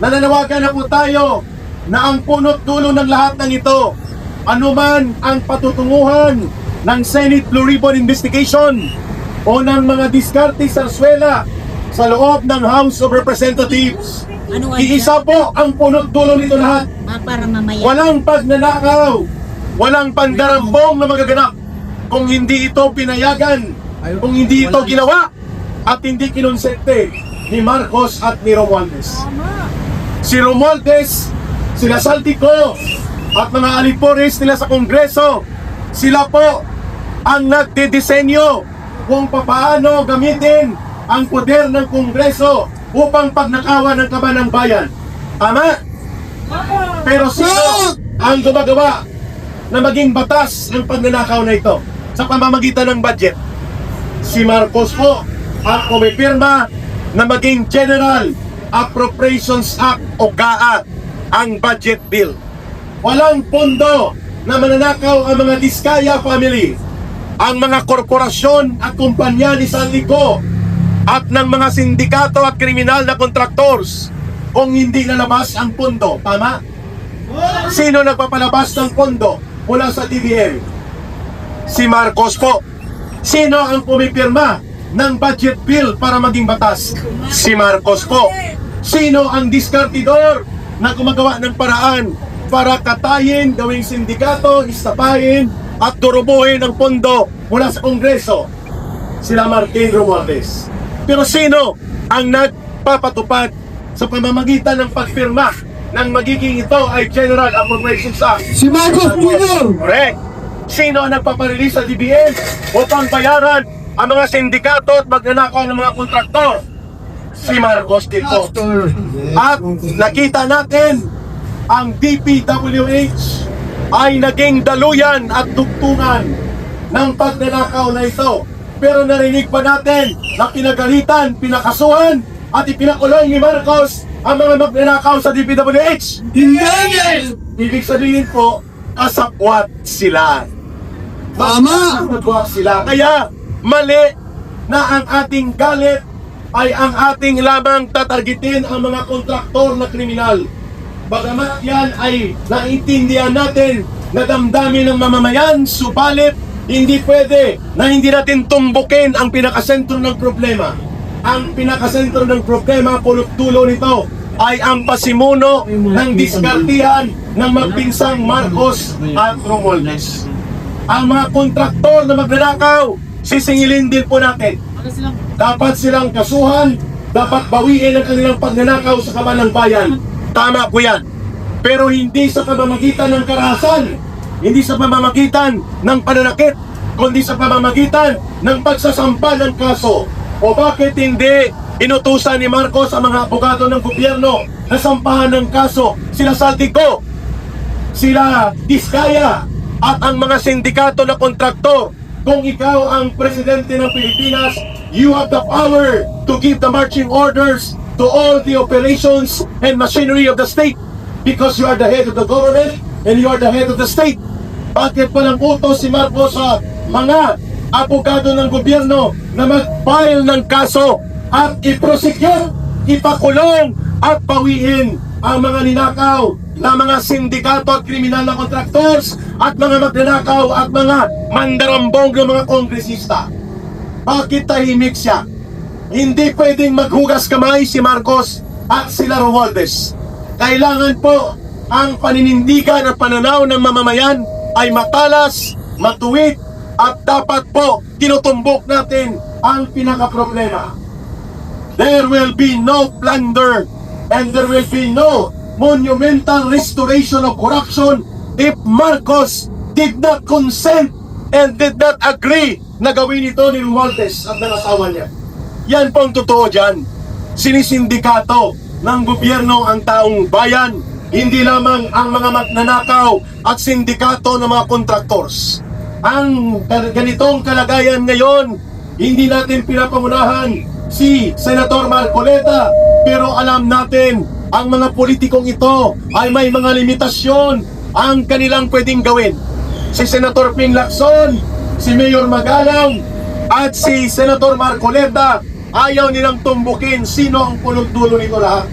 nananawagan na po tayo na ang punot dulo ng lahat ng ito, anuman ang patutunguhan ng Senate Blue Ribbon Investigation o ng mga diskarte sarswela sa loob ng House of Representatives, iisa po ang punot dulo nito lahat. Para mamaya. Walang pagnanakaw, walang pandarambong na magaganap kung hindi ito pinayagan, kung hindi ito ginawa at hindi kinonsente ni Marcos at ni Romualdez. Si Romualdez, sila Saltico at mga alipores nila sa Kongreso, sila po ang nagdidisenyo kung paano gamitin ang poder ng Kongreso upang pagnakawan ng kaban ng bayan. Tama? Pero sino ang gumagawa na maging batas ng pagnanakaw na ito sa pamamagitan ng budget? Si Marcos po ang pumipirma na maging General Appropriations Act o GAA ang budget bill. Walang pondo na mananakaw ang mga Diskaya family, ang mga korporasyon at kumpanya ni Sanlico at ng mga sindikato at kriminal na contractors kung hindi lalabas ang pondo. Tama? Sino nagpapalabas ng pondo mula sa DBM? Si Marcos po. Sino ang pumipirma ng budget bill para maging batas? Si Marcos po. Sino ang diskartidor na gumagawa ng paraan para katayin, gawing sindikato, istapahin at durubuhin ang pondo mula sa Kongreso? Sila Martin Romualdez. Pero sino ang nagpapatupad sa pamamagitan ng pagpirma ng magiging ito ay General Appropriations Act? Si Marcos Jr. Correct. Sino ang nagpaparelease sa DBM upang bayaran ang mga sindikato at magnanakaw ng mga kontraktor? Si Marcos din po. At nakita natin ang DPWH ay naging daluyan at dugtungan ng pagnanakaw na ito. Pero narinig pa natin na pinagalitan, pinakasuhan at ipinakulong ni Marcos ang mga magnanakaw sa DPWH. Hindi! Ibig sabihin po, kasapwat sila. Tama! Kasapwat sila. Kaya mali na ang ating galit ay ang ating lamang tatargetin ang mga kontraktor na kriminal. Bagamat yan ay naiintindihan natin na damdamin ng mamamayan, subalit hindi pwede na hindi natin tumbukin ang pinakasentro ng problema. Ang pinakasentro ng problema, punot-dulo nito, ay ang pasimuno ng diskartihan ng magpinsang Marcos at Romualdez. Ang mga kontraktor na magnanakaw, sisingilin din po natin. Dapat silang kasuhan, dapat bawiin ang kanilang pagnanakaw sa kaban ng bayan. Tama po yan. Pero hindi sa pamamagitan ng karahasan, hindi sa pamamagitan ng pananakit, kundi sa pamamagitan ng pagsasampa ng kaso. O bakit hindi inutusan ni Marcos ang mga abogado ng gobyerno na sampahan ng kaso? Sila Saltico, sila Diskaya, at ang mga sindikato na kontraktor. Kung ikaw ang presidente ng Pilipinas, you have the power to give the marching orders to all the operations and machinery of the state because you are the head of the government and you are the head of the state. Bakit walang utos si Marcos sa mga abogado ng gobyerno na mag-file ng kaso at i-prosecute, ipakulong at pawiin ang mga ninakaw na mga sindikato at kriminal na contractors at mga magnanakaw at mga mandarambong ng mga kongresista? Bakit tahimik siya? Hindi pwedeng maghugas kamay si Marcos at sila Romualdez. Kailangan po ang paninindigan at pananaw ng mamamayan ay matalas, matuwid, at dapat po tinutumbok natin ang pinaka-problema. There will be no plunder and there will be no monumental restoration of corruption if Marcos did not consent and did not agree na gawin ito ni Romualdez at ng asawa niya. Yan po ang totoo dyan. Sinisindikato ng gobyerno ang taong bayan, hindi lamang ang mga magnanakaw at sindikato ng mga contractors. Ang ganitong kalagayan ngayon, hindi natin pinapangunahan si Senator Marcoleta, pero alam natin ang mga politikong ito ay may mga limitasyon ang kanilang pwedeng gawin. Si Senator Ping Lacson, si Mayor Magalang at si Senator Marcoleta, ayaw nilang tumbukin sino ang punot dulo nito lahat.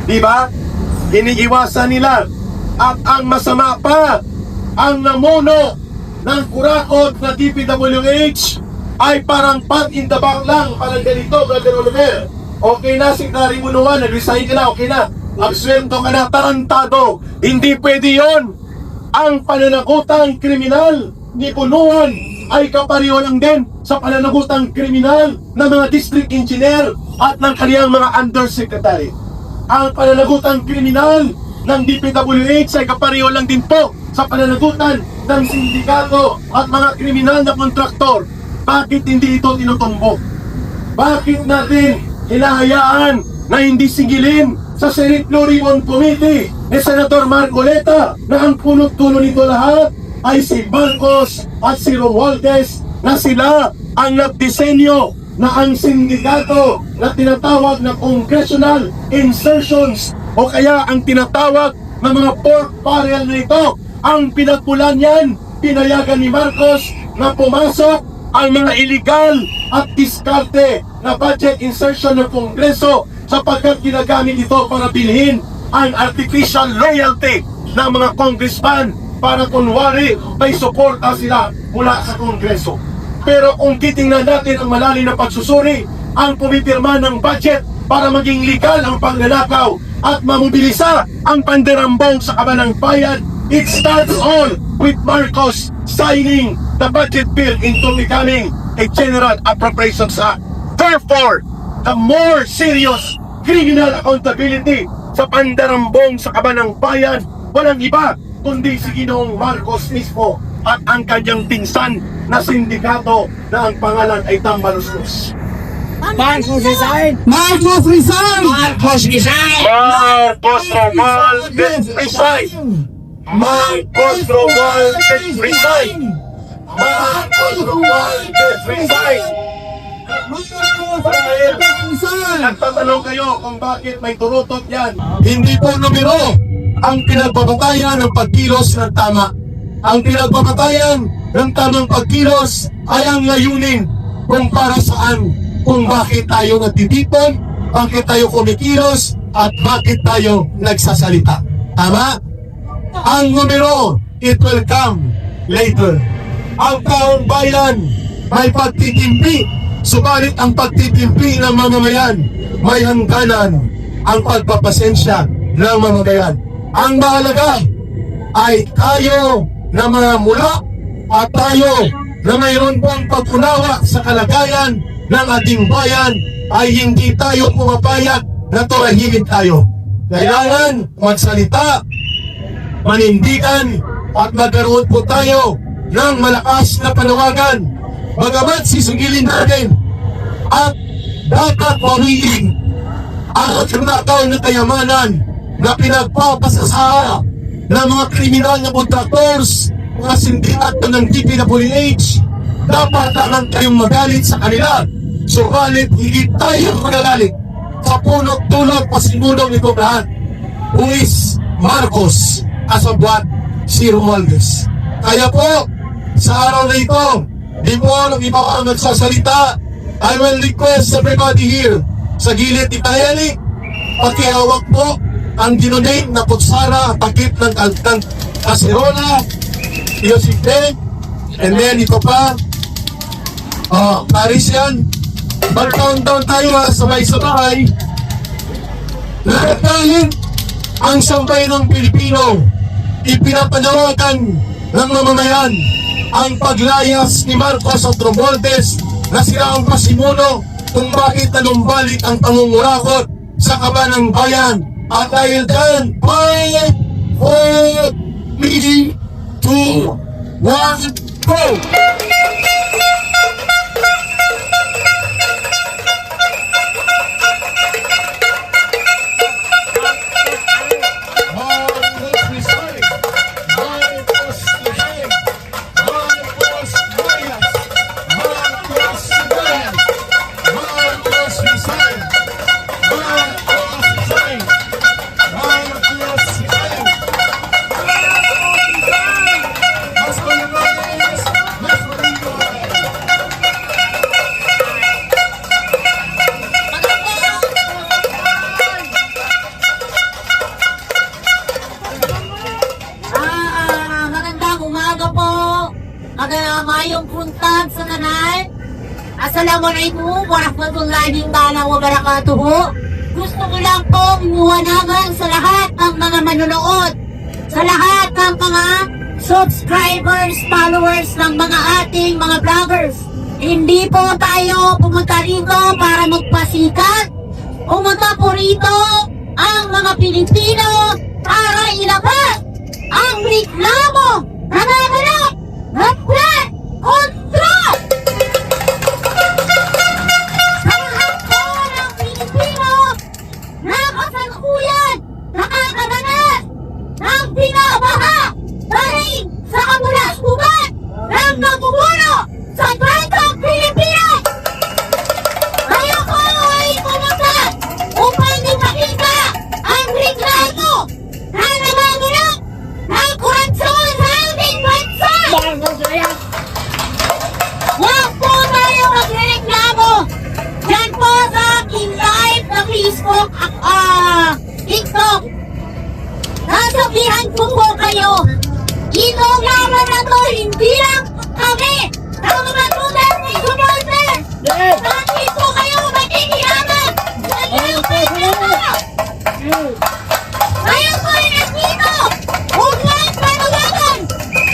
Di ba? Iniiwasan nila. At ang masama pa, ang namuno ng kurakot na DPWH ay parang pat in the back lang, parang ganito, Brother Oliver. Okay na, Secretary Bunuan, nag-resign ka na, okay na. Absuelto ka na, tarantado. Hindi pwede yon. Ang pananakutang kriminal ni Bunuan ay kapareho lang din sa pananakutang kriminal ng mga district engineer at ng kaniyang mga undersecretary. Ang pananakutang kriminal ng DPWH ay kapareho lang din po sa pananagutan ng sindikato at mga kriminal na kontraktor. Bakit hindi ito tinutumbok? Bakit natin hinahayaan na hindi sigilin sa Senate Blue Ribbon Committee ni Senator Marcoleta na ang punot-tulo nito lahat ay si Marcos at si Romualdez na sila ang nagdisenyo na ang sindikato na tinatawag na congressional insertions o kaya ang tinatawag na mga pork barrel na ito ang pinagpulan niyan, pinayagan ni Marcos na pumasok ang mga illegal at diskarte na budget insertion ng Kongreso sapagkat ginagamit ito para bilhin ang artificial loyalty ng mga congressman para kunwari may suporta sila mula sa Kongreso. Pero kung titingnan natin ang malalim na pagsusuri, ang pumipirma ng budget para maging legal ang pangnanakaw at mamobilisa ang pandarambong sa kabanang bayan, it starts all with Marcos signing the budget bill into becoming a General Appropriations Act. Therefore, the more serious criminal accountability sa pandarambong sa kabanang bayan, walang iba kundi si Ginoong Marcos mismo at ang kanyang pinsan na sindikato na ang pangalan ay Tambaluslos. Marcos resign! Marcos resign! Marcos resign! Marcos Romualdez resign! Marcos Romualdez resign! Marcos Romualdez resign! Nagtatanong kayo kung bakit may turutot yan. Hindi po numero ang pinagbabatayan ng pagkilos ng tama. Ang pinagbabatayan ng tamang pagkilos ay ang layunin kung para saan, kung bakit tayo nagtitipon, bakit tayo kumikilos, at bakit tayo nagsasalita. Tama? Ang numero, it will come later. Ang taong bayan may pagtitimpi, subalit ang pagtitimpi ng mamamayan may hangganan ang pagpapasensya ng mamamayan. Ang mahalaga ay tayo na mga mula at tayo na mayroon pong pag-unawa sa kalagayan ng ating bayan ay hindi tayo pumapayag na turahimik tayo. Kailangan magsalita, manindigan at magkaroon po tayo ng malakas na panawagan. Bagamat sisingilin natin at dapat mawilin ang nakaw na kayamanan na pinagpapasasara ng mga kriminal na contractors, mga sindikato ng DPWH. Dapat lang tayong magalit sa kanila. Subalit hindi tayo magagalit sa punot-tulog pasimunog nito lahat, who is Marcos as of what si Romualdez. Kaya po, sa araw na ito, di mo nang iba ang nagsasalita, I will request everybody here sa gilid ni Tayali, pakihawak po ang dinonate na kutsara, takip ng kaserola, Yosite, and then ito pa, Paris yan. Mag-countdown tayo sabay-sabay. Dahil ang sampay ng Pilipino, ipinapanawagan ng mamamayan ang paglayas ni Marcos at Romualdez na sila ang pasimuno kung bakit nalumbalik ang pangungurakot sa kabanang bayan. At dahil dyan, 5, 4, 3, 2, 1, go! Mayong punta sa kanal. Assalamualaikum warahmatullahi wabarakatuh. Gusto ko lang pong imuwanagan sa lahat ng mga manonood, sa lahat ng mga subscribers, followers ng mga ating mga vloggers. Hindi po tayo pumunta rito para magpasikat. Pumunta po rito ang mga Pilipino para ilabas ang reklamo na naganap ng flood control. Sa lahat po ng Pilipino na kasalukuyan nakakaranas ng binabaha dahil sa kamulas-ubat ng nagbubuno sa Bansang Pilipinas. Kaya po ay pumunta upang ipakita ang reklamo na namamanap ng kurasyon sa ating bansa. Huwag po tayo magreklamo dyan po sa aking live na Facebook at TikTok. Nasabihan ko po kayo, itong laban na to hindi lang kami ang mga tunay ni supporter. Bakit po kayo makikiaman? Ngayon po ay nandito, huwag panawagan.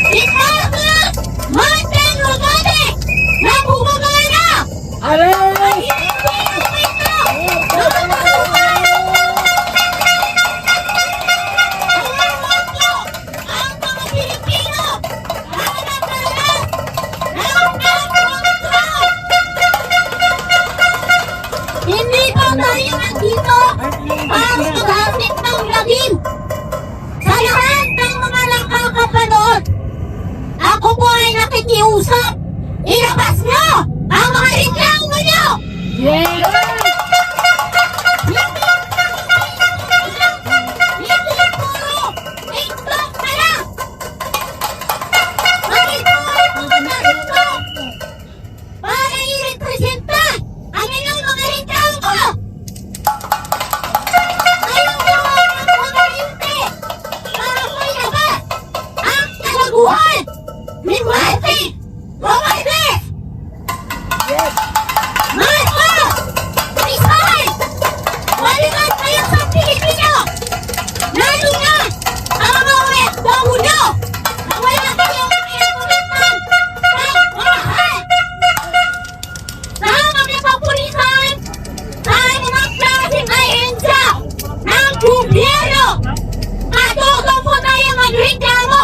Ikaw na, Martin Rogate, na bumabay na. Ay, hindi ito. Ang mga Pilipino, hindi po tayo nandito para maghasik ng lagim sa lahat ng mga nakakapanood. Ako po ay nakikiusap. Ilabas nyo ang mga reklamo nyo! Hindi puro TikTok na lang! Bakit po ay pumunta rito para i-representa ang inyong mga reklamo? Kayo po ay nagpakalinte para po ilabas ang kalaguhan ni Martin Romualdez! Marco! Rizal! Balikan kayo sa Pilipino! Lalo na ang mga OFW na wala kayong pinakulitan ng mahal! Sa mga kapulisan, sa mga klaseng ahensya ng gobyerno, matuto po tayo magreklamo!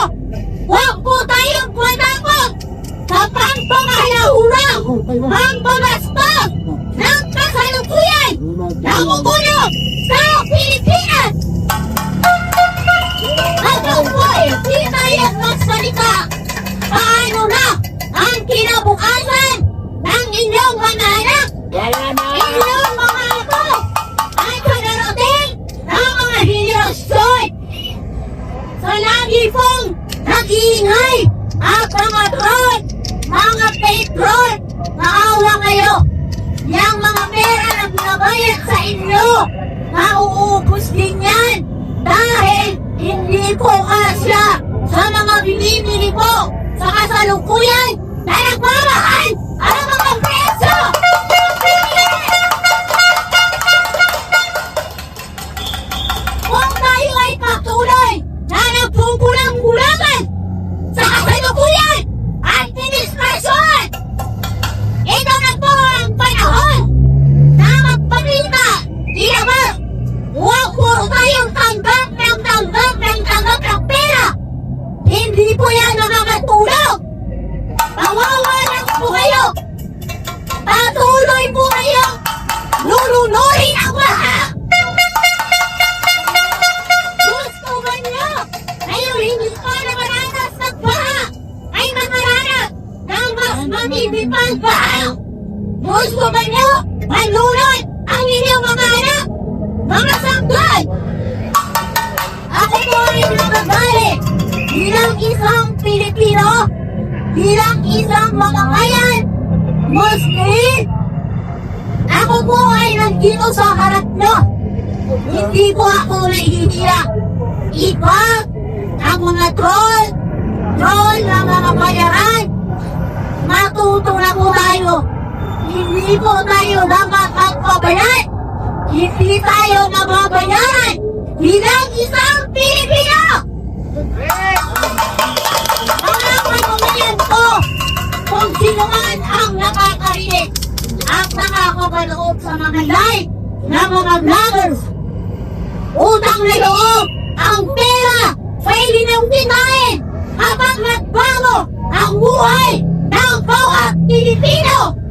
Huwag po tayong matakot sa pangpangalaunang pangpabastos ng kasalukuyan na umugulo sa Pilipinas! Hanggang po ay hindi tayo magsalita. Paano na ang kinabukasan ng inyong mga anak? Inyong mga apo ay kadarating ng mga henerasyon sa lagi pong nag-iingay at mga drone, mga fake drone, naawa kayo. Yang mga pera na binabayad sa inyo, mauubos din yan dahil hindi po kasya sa mga binibili po sa kasalukuyan na nagmamahal ang mga presyo. Kung tayo ay patuloy na nagpupulang-pulangan sa kasalukuyan at administrasyon, ito na po ang panahon na magpakita. Ilabas, huwag puro tayong tanggap ng pera. Hindi po yan nakakatulog. Pawawalan po kayo. Patuloy po kayo. Lulunurin ang baha. Gusto ba niyo kayo hindi pa nakaranas ng baha ay makaranas ng mas mamimipang baha? Gusto ba niyo malunod ang inyong mga anak? Mga sanggol! Ako po ay nagagalit bilang isang Pilipino, bilang isang mamamayan, Muslim. Ako po ay nandito sa harap nyo. Hindi po ako nahihira. Iba ang mga troll ng mga bayaran Hindi po tayo dapat magpabayad. Hindi tayo mababayaran bilang isang Pilipino. Mga kababayan ko, kung sino man ang nakakarinig at nakakapanood sa mga live ng mga vloggers, utang na loob ang pera, pwede nang kinain kapag nagbago ang buhay ng bawat Pilipino.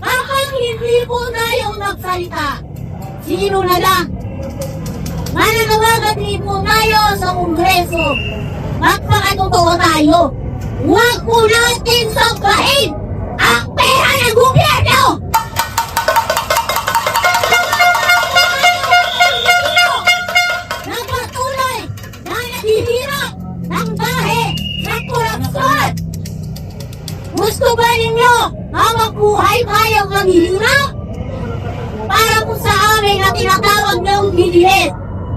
Kapag hindi po tayo nagsalita, sino na lang? Mananawagan din po tayo sa Kongreso. Magpakatotoo tayo. Huwag po natin sabahin ang pera ng gobyerno! Na patuloy na naghihirap ng dahil sa korupsyon. Gusto ba ninyo habang buhay tayong maghihirap? Para po sa amin na tinatawag ng BDS,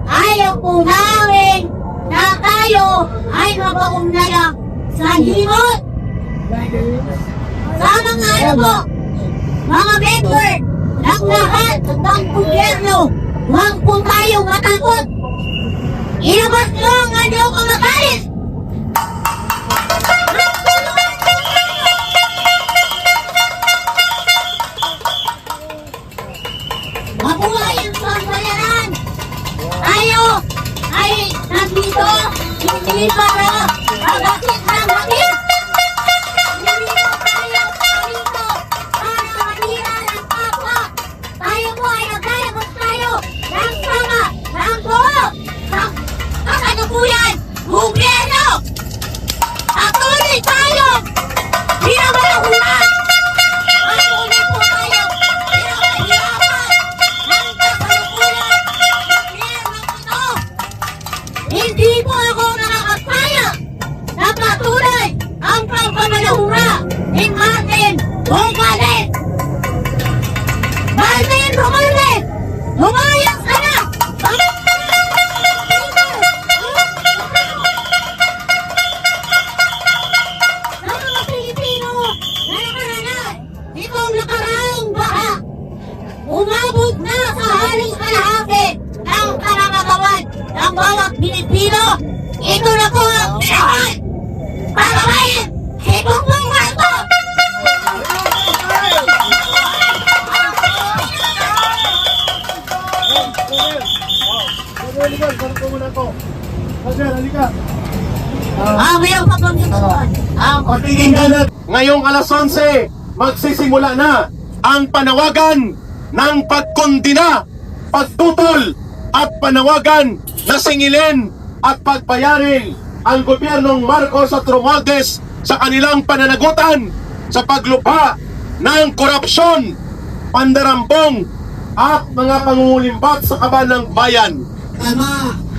ayaw po namin na tayo ay mabaong na lang sa himot. Sa mga ano po, mga member ng lahat ng gobyerno, huwag po tayo matakot. Ilabas nyo ang inyong mga galit. Mabuhay ang sambayaran! Tayo ay nandito hindi para magasin ng hangin! Hindi po tayo nandito para manira ng kapwa! Tayo po ay naglalabas tayo ng sama, ng buo, ng kasalukuyan, gobyerno! Patuloy tayo! Pinamalahunan! Patuloy po tayo! Pinamahirapan! Ng kasalukuyan, gobyerno ito! Hindi po ako nakakapaya na patuloy ang pagpamalahura ni Martin Romualdez! Martin Romualdez! Lumayas ka na! Sa mga Pilipino na nakaranas itong nakaraang baha, umabot na sa halos kalahati ng karapatan ng bawat Pilipino. Ito na po ang tirahan para bayan si Bongbong Marcos! Ang pagpapagpapagpapag ang Pakinggan natin. Ngayong alas 11, magsisimula na ang panawagan ng pagkondina, pagtutol at panawagan na singilin at pagbayarin ang gobyernong Marcos at Romualdez sa kanilang pananagutan sa paglubha ng korupsyon, pandarambong at mga pangungulimbat sa kaban ng bayan.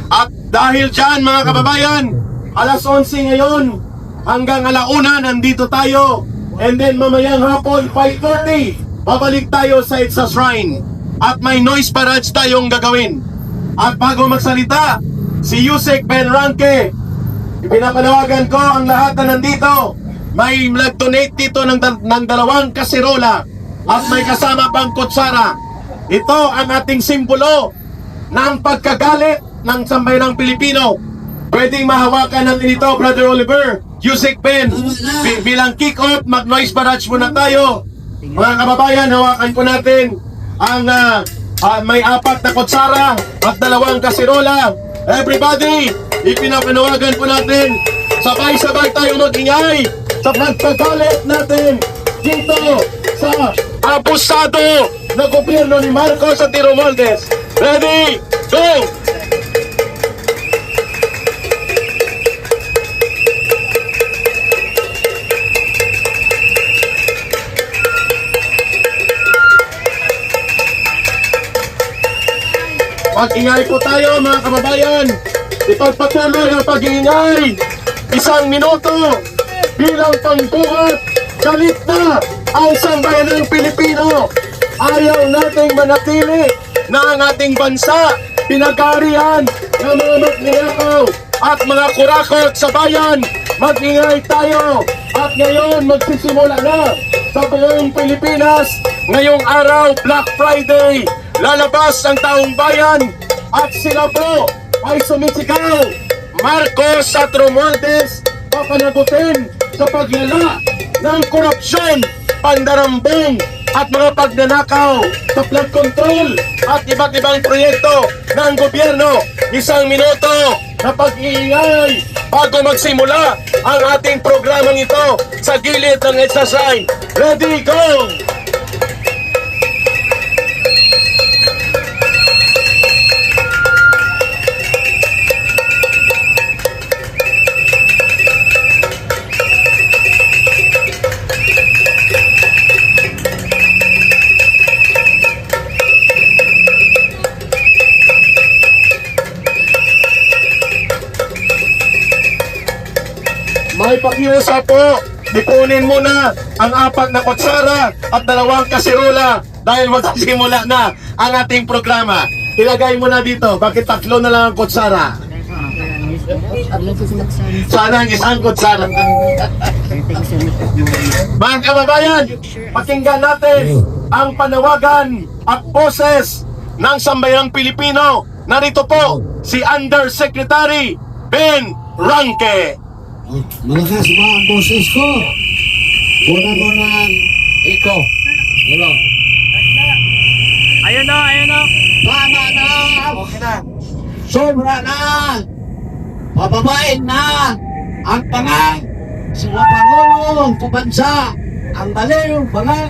At dahil dyan mga kababayan, alas 11 ngayon hanggang alauna nandito tayo, and then mamayang hapon 5:30 babalik tayo sa Itza Shrine at may noise parade tayong gagawin. At bago magsalita si Yusek Benranque, pinapanawagan ko ang lahat na nandito. May nag-donate dito ng 2 kasirola at may kasama pang kutsara. Ito ang ating simbolo ng pagkagalit ng sambayanang Pilipino. Pwedeng mahawakan natin ito, Brother Oliver, Yusek Ben. Bilang kick-off, mag-noise parade muna tayo. Mga kababayan, hawakan po natin ang may 4 na kutsara at 2 kasirola. Everybody, ipinapanawagan po natin. Sabay-sabay tayo mag-ingay sa pagkagalit natin dito sa abusado na gobyerno ni Marcos at Romualdez. Ready? Go! Mag-ingay po tayo mga kababayan. Ipagpatuloy ang pag-iingay. 1 minuto bilang pangbuhat. Galit na ang sambayanang Pilipino. Ayaw nating manatili na ang ating bansa pinag-arihan ng mga magnanakaw at mga kurakot sa bayan, mag-ingay tayo. At ngayon, magsisimula na sa buong Pilipinas. Ngayong araw, Black Friday, lalabas ang taong bayan at sila po ay sumisigaw. Marcos at Romualdez papanagutin sa paglala ng korupsyon, pandarambong at mga pagnanakaw sa flood control at iba't ibang proyekto ng gobyerno. 1 minuto na pag-iingay bago magsimula ang ating programang ito sa gilid ng EDSA sign. Ready, go! May pakiusap po, ikunin muna ang 4 na kutsara at 2 kasirola dahil magsisimula na ang ating programa. Ilagay mo na dito, bakit 3 na lang ang kutsara? Sana ang 1 kutsara. Mga kababayan, pakinggan natin ang panawagan at boses ng sambayang Pilipino. Narito po si Undersecretary Ben Ranque. Malakas ba ang boses ko? Una mo ng iko. Hello. Ayun na. Tama na! Okay na. Sobra na! Pababain na! Ang pangag sa Pangulong Bansa! Ang baliw pangag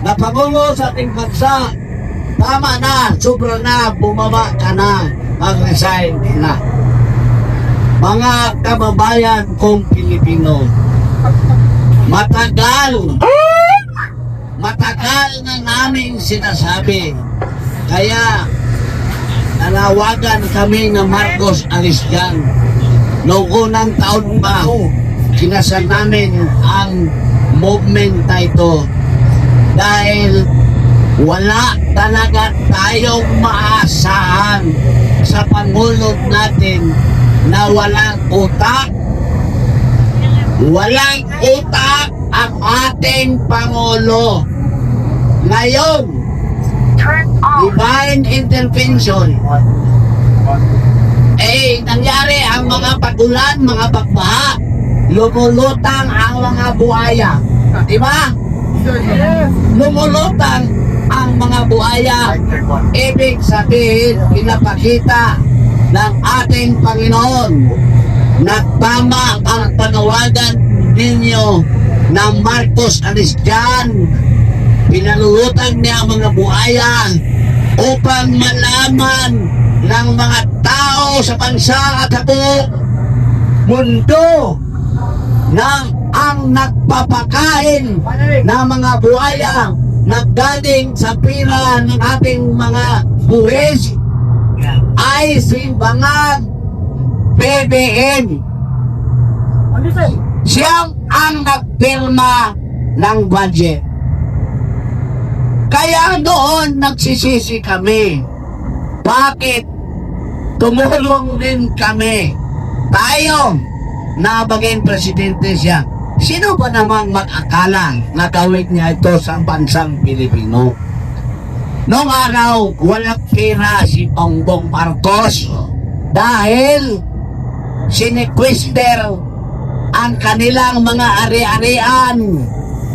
na Pangulo sa ating bansa! Tama na! Sobra na! Bumaba ka na! Mag-resign na! Mga kababayan kong Pilipino, matagal na namin sinasabi. Kaya nanawagan kami ng Marcos Alisgan. Noong unang taon pa, kinasal namin ang movement na ito. Dahil wala talaga tayong maasahan sa Pangulo natin na walang utak. Walang utak ang ating Pangulo. Ngayon, divine intervention. Nangyari ang mga pagulan, mga pagbaha. Lumulutang ang mga buhaya. Diba? Lumulutang ang mga buhaya. Ibig sabihin, pinapakita ng ating Panginoon na tama ang panawagan ninyo ng Marcos Alisgan. Pinalulutang niya ang mga buhaya upang malaman ng mga tao sa bansa at sa buong mundo na ang nagpapakain ng mga buhaya na galing sa pira ng ating mga buwis ay simbangan BBM. Siyang ang nagpirma ng budget. Kaya doon nagsisisi kami. Bakit tumulong din kami? Tayo na baging presidente siya. Sino ba namang mag-akala na gawin niya ito sa bansang Pilipino? Noong araw, walang pera si Bongbong Marcos dahil sinequester ang kanilang mga ari-arian,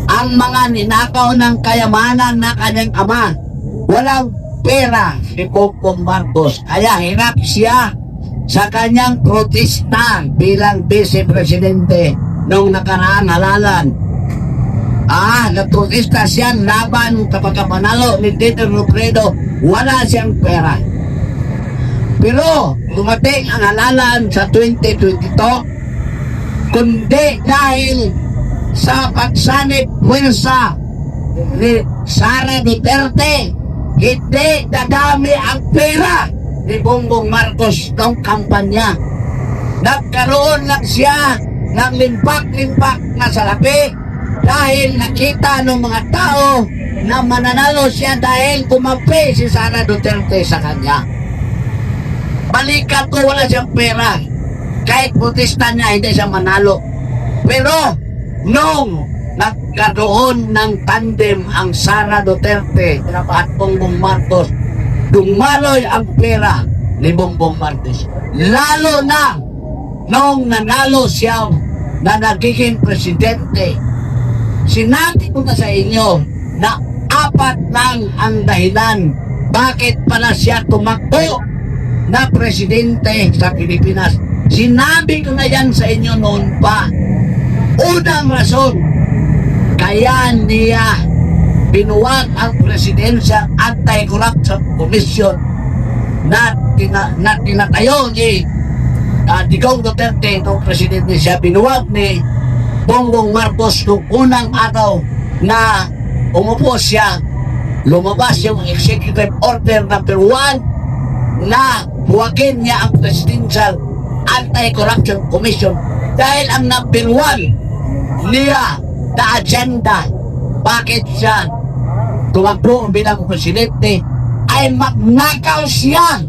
ang mga ninakaw ng kayamanan na kanyang ama. Walang pera si Bongbong Marcos, kaya hirap siya sa kanyang protesta bilang vice-presidente noong nakaraan halalan. Nagprotesta siya laban kapag panalo ni Tito Robredo, wala siyang pera. Pero dumating ang halalan sa 2022, kundi dahil sa pagsanib puwersa ni Sara Duterte, hindi dadami ang pera ni Bongbong Marcos ng kampanya. Nagkaroon lang siya ng limpak-limpak na salapi dahil nakita ng mga tao na mananalo siya dahil kumampi si Sara Duterte sa kanya. Balikan ko, wala siyang pera. kahit protesta niya, hindi siya manalo. Pero, nung nagkaroon ng tandem ang Sara Duterte at Bongbong Marcos, dumaloy ang pera ni Bongbong Marcos. Lalo na nung nanalo siya na nagiging presidente. Sinabi ko na sa inyo na 4 lang ang dahilan bakit pala siya tumakbo na presidente sa Pilipinas. Sinabi ko na yan sa inyo noon pa. Unang rason, kaya niya binuwag ang Presidential Anti-Corruption Commission na tinatayo ni Digong Duterte, itong presidente siya, binuwag ni Bongbong Marcos noong unang araw na umupo siya. Lumabas yung Executive Order number 1 na buwagin niya ang Presidential Anti-Corruption Commission dahil ang number 1 niya na agenda bakit siya tumakbo bilang presidente ay magnakaw siya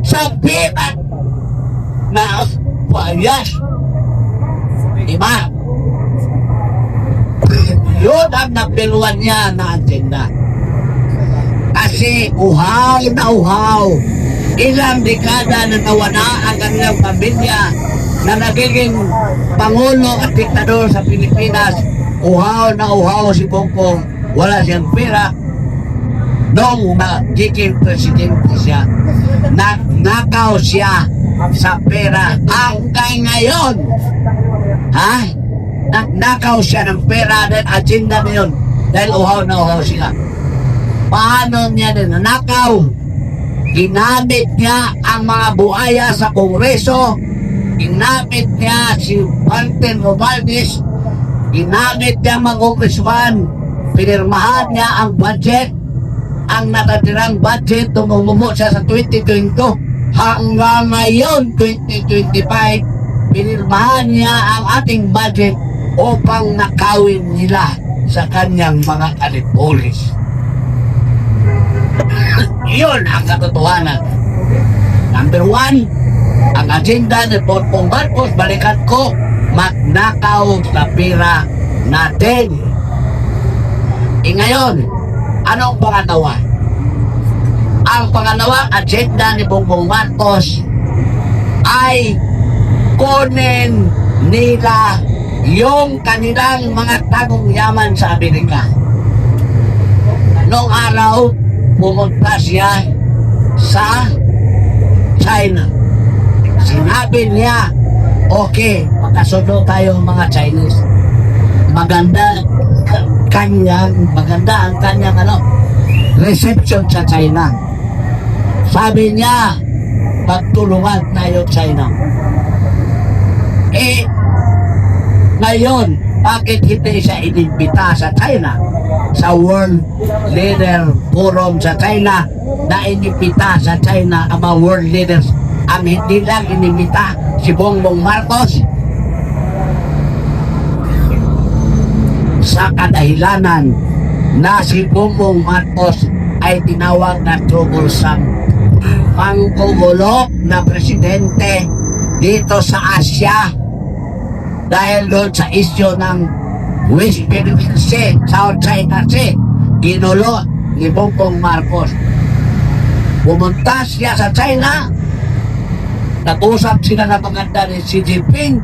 sa bibat na payas. Diba? Yun ang number 1 niya na agenda. Kasi uhaw na uhaw. Ilang dekada na nawala ang kanilang pamilya na nagiging Pangulo at Diktador sa Pilipinas. Uhaw na uhaw si Bongbong. Wala siyang pera. Nung nagiging presidente siya, nagnakaw siya sa pera hanggang ngayon. Ha? Nagnakaw siya ng pera dahil agenda na yun. Dahil uhaw na uhaw sila. Paano niya din nanakaw? Ginamit niya ang mga buhaya sa Kongreso. Ginamit niya si Martin Romualdez. Ginamit niya mga congressman. Pinirmahan niya ang budget. Ang natatirang budget nung umumo siya sa 2022 hanggang ngayon 2025 pinirmahan niya ang ating budget upang nakawin nila sa kanyang mga kalipolis. Iyon ang katotohanan. Number 1, ang agenda ni Bongbong Marcos, balikan ko, magnakaw sa pera natin. Ngayon, anong pangalawa? Ang pangalawang agenda ni Bongbong Marcos ay kunin nila yung kanilang mga tagong yaman sa Amerika. Noong araw, pumunta siya sa China. Sinabi niya, okay, magkasundo tayo mga Chinese. Maganda ang kanyang reception sa China. Sabi niya, pagtulungan tayo China. Ngayon, bakit hindi siya inimbita sa China? Sa World Leader Forum sa China, na inimbita sa China ang mga world leaders. Ang hindi lang inimbita si Bongbong Marcos sa kadahilanan na si Bongbong Marcos ay tinawag na troublesome, panggugulo na presidente dito sa Asia dahil doon sa isyu ng West Philippine Sea, South China Sea, ginulo ni Bongbong Marcos. Pumunta siya sa China, nag-usap sila na maganda ni Xi Jinping,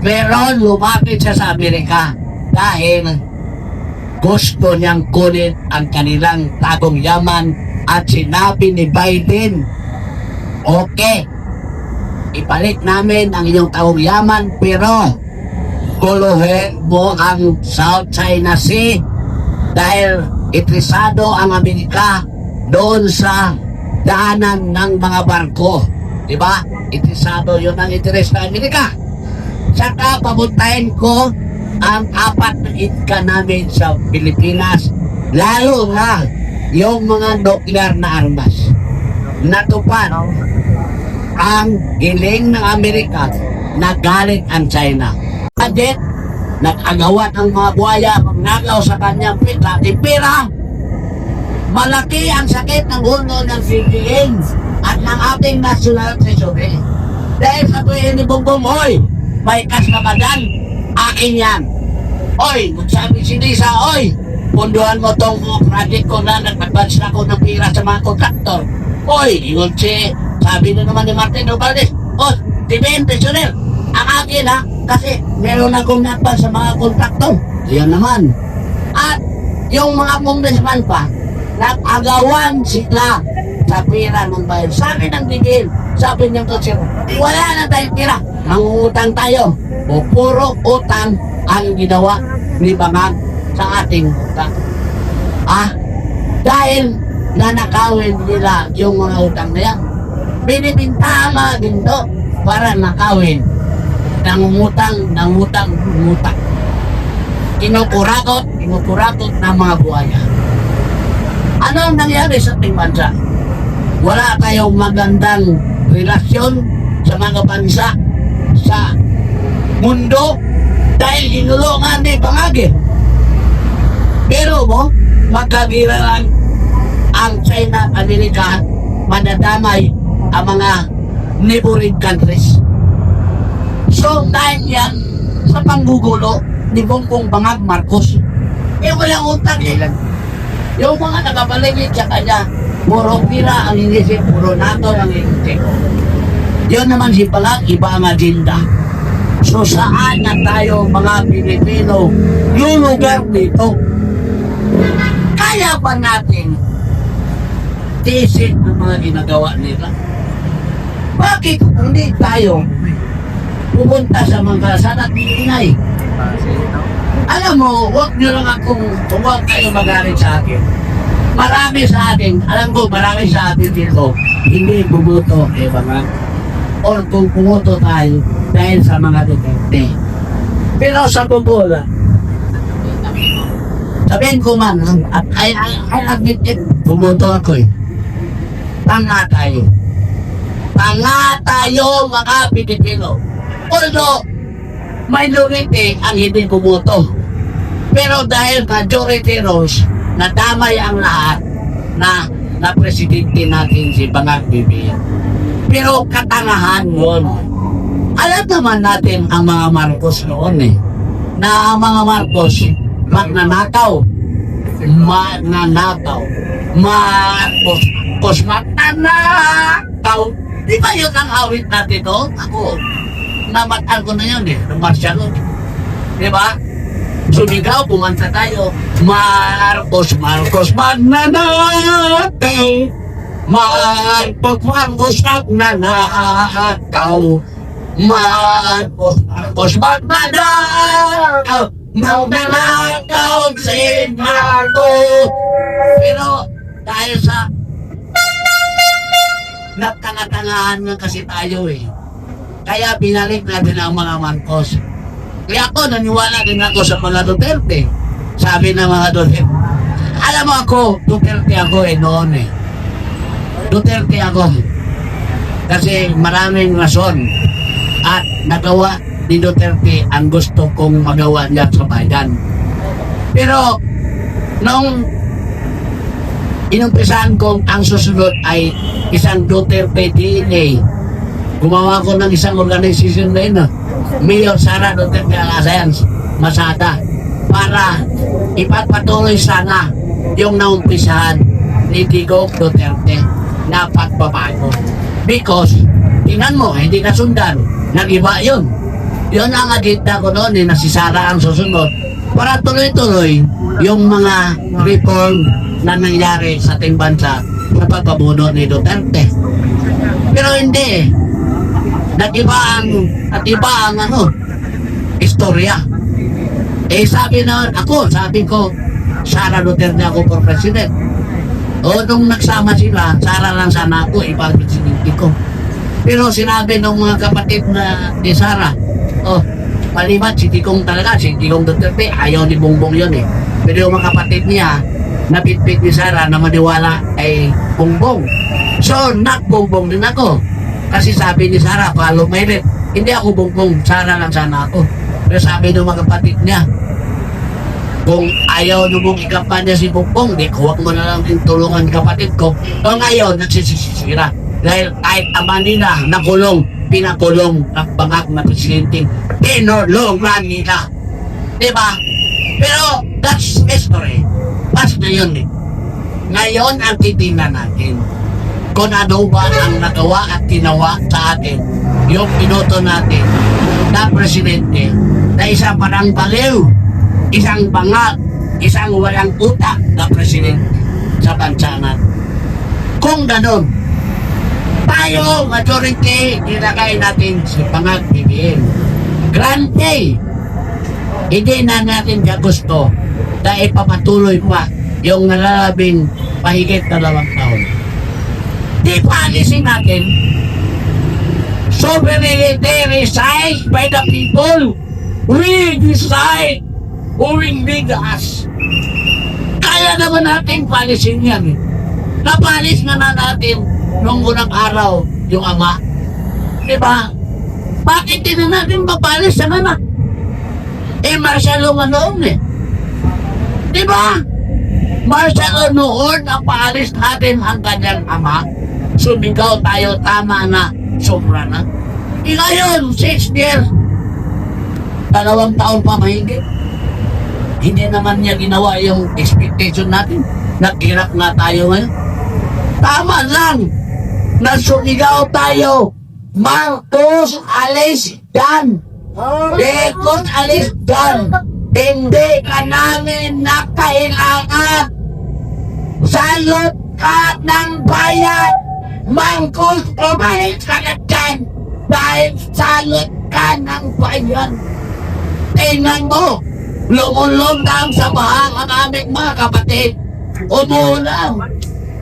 pero lumapit siya sa Amerika dahil gusto niyang kunin ang kanilang tagong yaman at sinabi ni Biden, okay, ibalik namin ang inyong tagong yaman pero guluhin mo ang South China Sea dahil interesado ang Amerika doon sa daanan ng mga barko. Diba? Interesado yun ang interes ng Amerika. Saka papuntahin ko ang 4 na itka namin sa Pilipinas, lalo na yung mga nuclear na armas. Natupad ang hiling ng Amerika na galit ang China. Kadet, nag-agawat ang mga buhaya, magnakaw sa kanyang pera. Malaki ang sakit ng ulo ng CBN at ng ating National Treasury. Dahil sa tuwing ni Bongbong, oy, may kas na ba dyan? Akin yan. Oy, sabi si Lisa, oy, punduhan mo tong project ko na nag-advance na ako ng pira sa mga kontraktor. Oy, yun sabi na naman ni Martin Romualdez, oh, Tiben, pensioner, ang akin ha, kasi meron akong nag-advance sa mga kontraktor. Yan naman. At yung mga congressman pa, nag-agawan sila sa pira ng bayan. Sabi ng Digil, sabi ng Totsero, wala na tayong pira, mangungutang tayo. O puro utang ang ginawa ni Bangag sa ating utang. Dahil nanakawin nila yung mga utang na yan. Binibintama din to para nakawin. Nangungutang. Kinukurakot ng mga buhaya. Ano ang nangyari sa ating bansa? Wala tayong magandang relasyon sa mga bansa sa mundo dahil inulungan ni Bangag. Pero magkabira lang ang China, Amerika, madadamay ang mga neighboring countries. So dahil yan sa panggugulo ni Bongbong Bangag Marcos, walang utang yung mga nakapaligid sa kanya, puro pira ang inisip, puro NATO ang inisip. Yun naman si Bangag, iba ang agenda. So saan na tayo mga Pilipino lulugar dito? Kaya ba natin tiisin ang mga ginagawa nila? Bakit hindi tayo pupunta sa mga sanat ni Inay? Alam mo, huwag kayo magalit sa akin. Marami sa atin, alam ko, marami sa atin dito, hindi bumuto kay Bangag. Or kung bumuto tayo dahil sa mga Duterte. Pero sa kumula, sabihin ko man, at I admit it, bumuto ako eh. Tanga tayo. Tanga tayo mga Pilipino. Although, minority ang hindi bumuto. Pero dahil majority rules, nadamay ang lahat na presidente natin si Bangag BBM. Pero katangahan yun. Alam naman natin ang mga Marcos noon eh. Na ang mga Marcos, magnanakaw. Marcos, magnanakaw. Di ba yun ang awit natin doon? Ako, namatan ko na yun eh. Martial. Di ba? Sumigaw, pumanta tayo. Marcos, magnanakaw. Marcos, magnanakaw. Marcos, magnanakaw. Magnanakaw si Marcos. Pero dahil sa nagtanga-tangahan nga kasi tayo eh. Kaya binalik natin ang mga Marcos. Kaya ako, naniwala din ako sa mga Duterte. Sabi ng mga Duterte. Alam mo ako, Duterte ako eh noon eh. Duterte ako. Kasi maraming rason. At nagawa ni Duterte ang gusto kong magawa niya sa bayan. Pero, nung inumpisahan kong ang susunod ay isang Duterte DNA, gumawa ko ng isang organization na yun, Mayor Sara Duterte Alliance, Masada, para ipagpatuloy sana yung naumpisahan ni Digong Duterte na pagbabago. Because, tingnan mo, hindi kasundan, nag-iba yun. Yun ang agenda ko noon na si Sara ang susunod para tuloy-tuloy yung mga reform na nangyari sa ating bansa sa pagpabuno ni Duterte. Pero hindi. Nag-iba ang istorya. Sabi ko, Sara Duterte ako for president. Nung nagsama sila, Sara lang sana ako, ipag-presidente ko. Pero sinabi ng mga kapatid na ni Sara, palibat si Digong talaga, si Digong Duterte, ayaw ni Bongbong yun eh. Pero yung mga kapatid niya, napitpit ni Sara na maniwala ay Bongbong. So, nak-Bongbong din ako. Kasi sabi ni Sara, follow my lead. Hindi ako Bongbong, Sara lang sana ako. Pero sabi ng mga kapatid niya, kung ayaw nyo mong ikampanya si Bongbong, di huwag mo na lang din tulungan kapatid ko. O ngayon, nagsisisira. Dahil kahit ama nila nakulong, pinakulong ang bangak na presidente, pinulungan nila. Diba? Pero that's history. Past na yun eh. Ngayon ang titingnan natin kung ano ba ang nagawa at ginawa sa atin yung pinoto natin na presidente na isang parang baliw, isang bangag, isang walang utak na presidente sa bansa natin. Kung ganon, tayo, majority, nilagay natin si Bangag BBM. Grande, hindi na natin gusto na ipapatuloy pa yung nalalabing mahigit 2 taon. Di paalisin natin. Sovereignty resides by the people. We decide who will lead us. Kaya naman natin paalisin yan eh. Napalis na natin noong unang araw yung ama. Diba? Bakit din na natin papalis sa anak? Eh, martial law nga noon eh. Diba? Martial law noon ang paalis natin ang kanyang ama. Sumigaw tayo, tama na, sobra na. E ngayon, 6 years, 2 taon pa mahigit. Hindi naman niya ginawa yung expectation natin. Naghirap nga tayo ngayon. Tama lang na sumigaw tayo, Marcos alis dyan. Marcos alis dyan. Hindi ka namin na kailangan. Salot ka ng bayan. Marcos, umalis ka na dyan. Dahil salot ka ng bayan. Tingnan mo, lumulong lang sa baha ang aming mga kapatid. Umulang.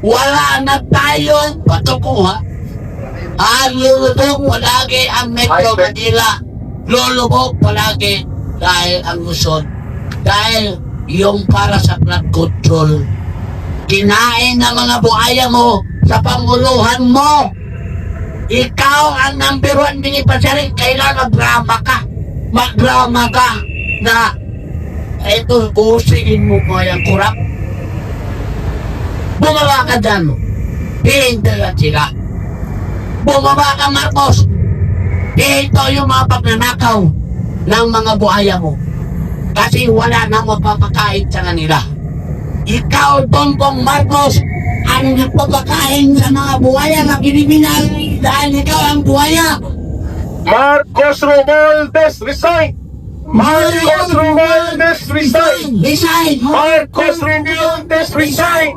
Wala na tayong patukuha. Lulubog palagi ang Metro Manila. Lulubog palagi dahil ang Luzon. Dahil yung para sa flood control. Kinain ng mga buhaya mo sa panguluhan mo. Ikaw ang number 1 beneficiary. Kailangan magdrama ka. Magdrama ka na ito, kusingin mo po yung kurap. Bumaba ka dyan. Hihintayan sila. Bumaba ka, Marcos. Hihinto yung mga pagnanakaw ng mga buhaya mo. Kasi wala na mapapakain sa kanila. Ikaw, Bongbong Marcos, ang nagpapakain sa mga buhaya na kiniminal dahil ikaw ang buhaya. Marcos Romualdez resign! Marcos Romualdez resign! Resign! Marcos Romualdez resign!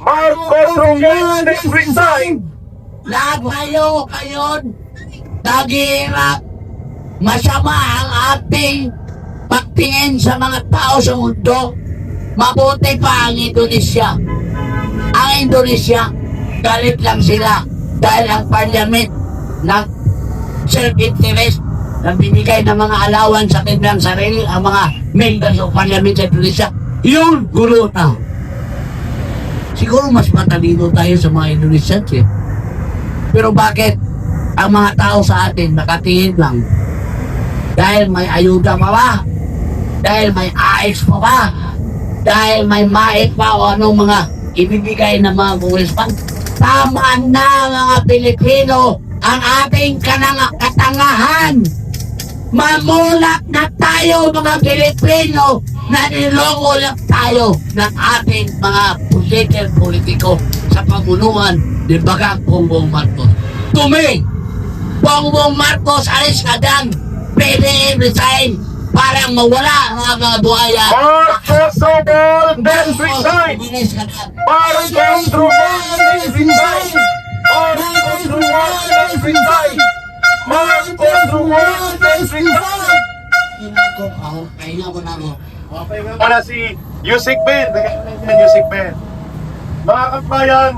Marcos Romualdez resign! Lahat kayo, naghihirap. Masama ang ating pagtingin sa mga tao sa mundo. Mabuti pa ang Indonesia. Ang Indonesia, galit lang sila dahil ang parliament ng self-interest na binigay ng mga alawan sa kanilang sarili, ang mga members of parliament sa Indonesia, yun, gulo na. Siguro mas matalino tayo sa mga Indonesians eh. Pero bakit ang mga tao sa atin nakatingin lang? Dahil may ayuda pa ba? Dahil may AIS pa ba? Dahil may MAIT pa o anong mga ibibigay ng mga congressman? Tama na mga Pilipino ang ating katangahan. Mamulak na tayo mga Pilipino na niloko lang tayo ng ating mga politiko sa pamunuan ni Bagang Bongbong Marcos. Tumi! Bongbong Marcos, alis ka dyan! PDM resign! Para mawala ang mga buhaya. Marcos Romualdez resign! Alis ka dyan! Marcos Romualdez resign! Marcos Romualdez resign! Marcos Romualdez resign! Kaya ko na ako. Wala si Yusik Ben. Yusik Ben. Mga kabayan,